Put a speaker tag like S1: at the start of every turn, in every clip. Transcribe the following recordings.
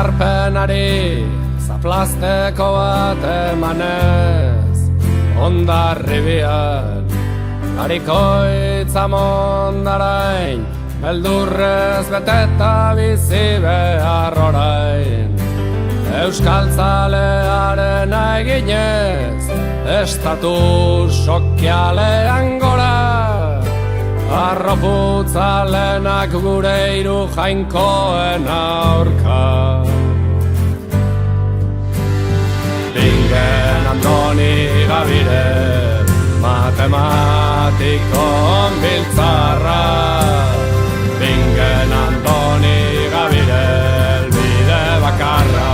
S1: Zarpenari zaplasteko bat emanez Hondarribian Harikoitza mondarain Beldurrez beteta bizi behar orain Euskaltzalearen eginez Estatu sokialean gora Arroputzalenak gure hiru jainkoen aurka Bingen Andoni Gabire Matematiko biltzarra Bingen Andoni Gabire elbide bakarra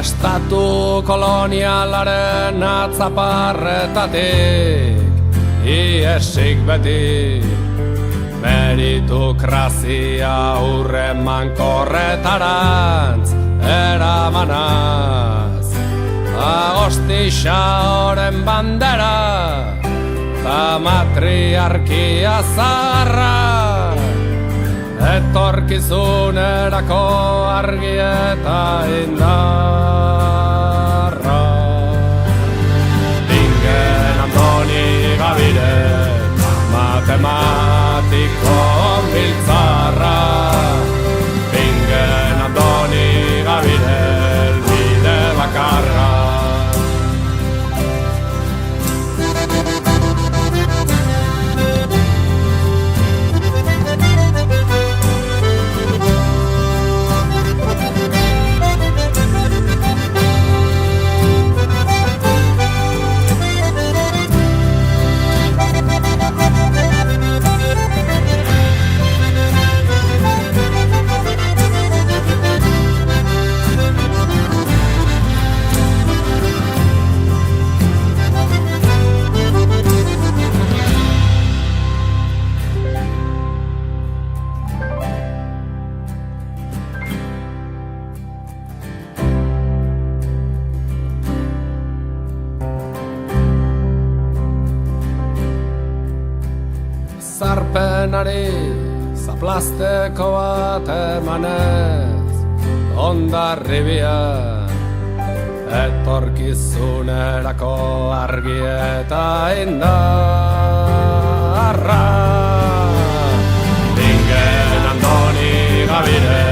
S1: Estatu kolonialaren atzaparretatik Iesik beti Meritokrazia hurreman korretarantz eramanaz Agostixa oren bandera Ta matriarkia zaharra Etorkizunerako argi eta indarra Bingen Andoni Gabire Matematiko biltzarra Bingen Andoni Gabire elbide bakarra Zarpenari zaplasteko bat emanez Hondarribian Etorkizunerako argi eta indarra Bingen Andoni Gabire